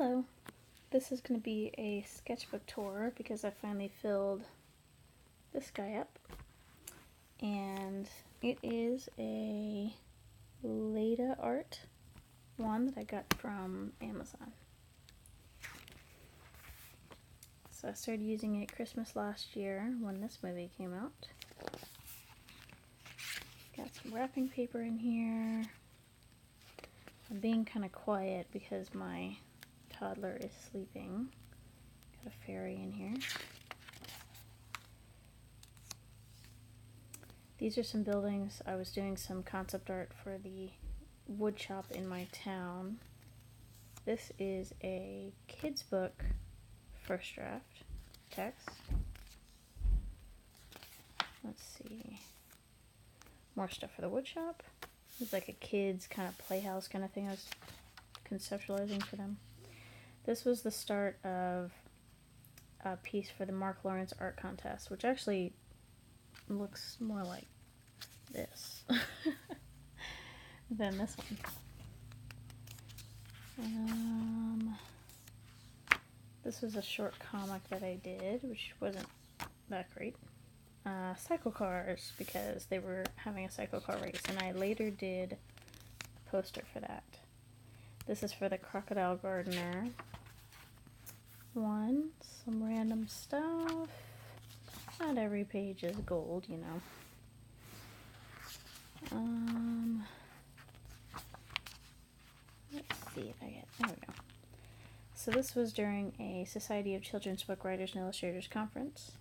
Hello, this is going to be a sketchbook tour because I finally filled this guy up, and it is a Leda art one that I got from Amazon. So I started using it Christmas last year when this movie came out. Got some wrapping paper in here. I'm being kind of quiet because my toddler is sleeping. Got a fairy in here. These are some buildings. I was doing some concept art for the wood shop in my town. This is a kid's book first draft text. Let's see. More stuff for the wood shop. It's like a kid's kind of playhouse kind of thing I was conceptualizing for them. This was the start of a piece for the Mark Lawrence art contest, which actually looks more like this than this one. This was a short comic that I did, which wasn't that great. Cycle cars, because they were having a cycle car race, and I later did a poster for that. This is for the Crocodile Gardener one. Some random stuff. Not every page is gold, you know. Let's see if I get, there we go. So this was during a Society of Children's Book Writers and Illustrators conference.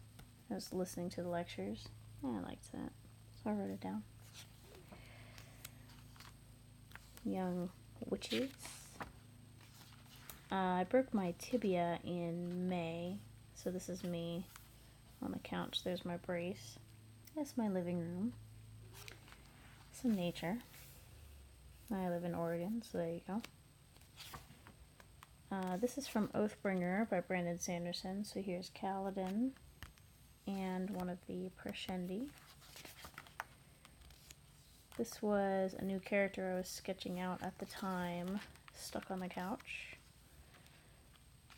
I was listening to the lectures. I liked that, so I wrote it down. Young witches. I broke my tibia in May, so this is me on the couch. There's my brace. That's my living room. Some nature. I live in Oregon, so there you go. This is from Oathbringer by Brandon Sanderson. So here's Kaladin and one of the Prescendi. This was a new character I was sketching out at the time, stuck on the couch.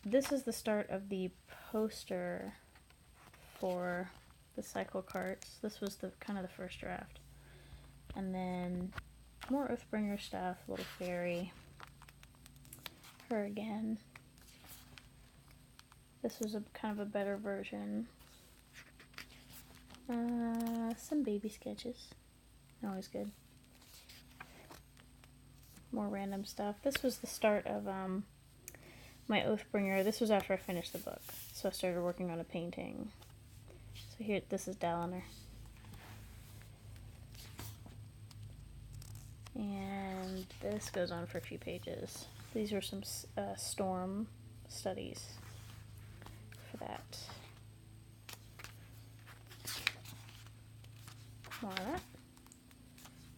This is the start of the poster for the cycle carts. This was the kind of the first draft. And then more Oathbringer stuff, little fairy. Her again. This was a kind of a better version. Some baby sketches. Always good. More random stuff. This was the start of my Oathbringer. This was after I finished the book. So I started working on a painting. So here, this is Dalinar. And this goes on for a few pages. These are some storm studies for that. More of that.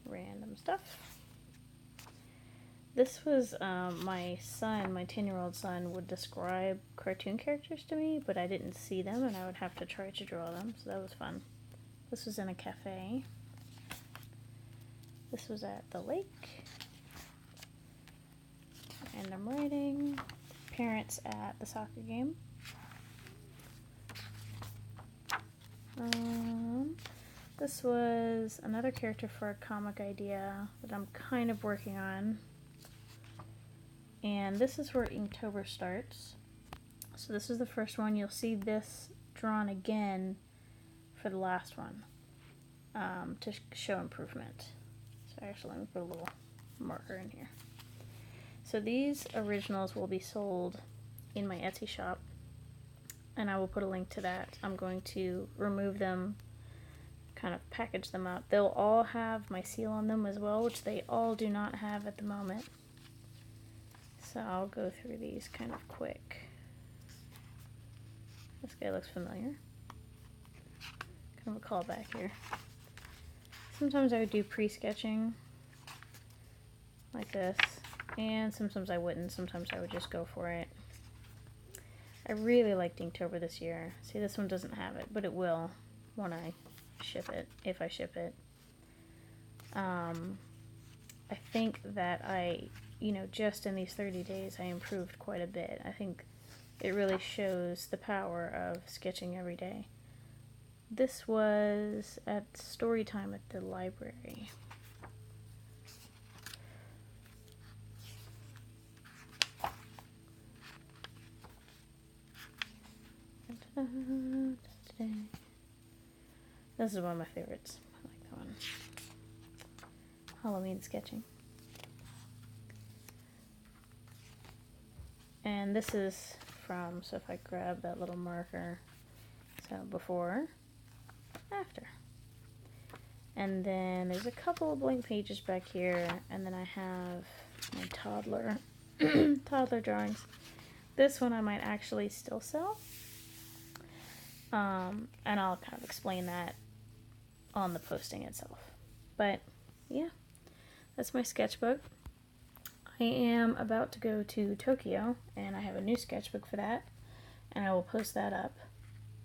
Random stuff. This was my son, my 10-year-old son, would describe cartoon characters to me, but I didn't see them, and I would have to try to draw them, so that was fun. This was in a cafe. This was at the lake. And I'm writing. Parents at the soccer game. This was another character for a comic idea that I'm kind of working on. And this is where Inktober starts. So this is the first one. You'll see this drawn again for the last one to show improvement. So actually, let me put a little marker in here. So these originals will be sold in my Etsy shop, and I will put a link to that. I'm going to remove them, kind of package them up. They'll all have my seal on them as well, which they all do not have at the moment. So I'll go through these kind of quick. This guy looks familiar. Kind of a callback here. Sometimes I would do pre-sketching like this, and sometimes I wouldn't. Sometimes I would just go for it. I really liked Inktober this year. See, this one doesn't have it, but it will when I ship it, if I ship it. I think that I you know, just in these 30 days, I improved quite a bit. I think it really shows the power of sketching every day. This was at story time at the library. This is one of my favorites. I like that one. Halloween sketching. And this is from, so if I grab that little marker, so before, after. And then there's a couple of blank pages back here, and then I have my toddler toddler drawings. This one I might actually still sell, and I'll kind of explain that on the posting itself. But yeah, that's my sketchbook. I am about to go to Tokyo, and I have a new sketchbook for that, and I will post that up.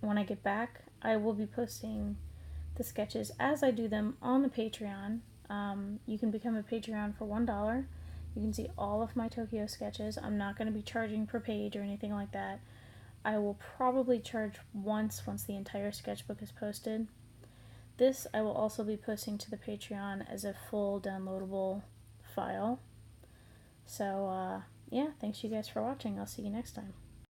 When I get back, I will be posting the sketches as I do them on the Patreon. You can become a Patreon for $1. You can see all of my Tokyo sketches. I'm not going to be charging per page or anything like that. I will probably charge once the entire sketchbook is posted. This I will also be posting to the Patreon as a full downloadable file. So, yeah, thanks you guys for watching. I'll see you next time.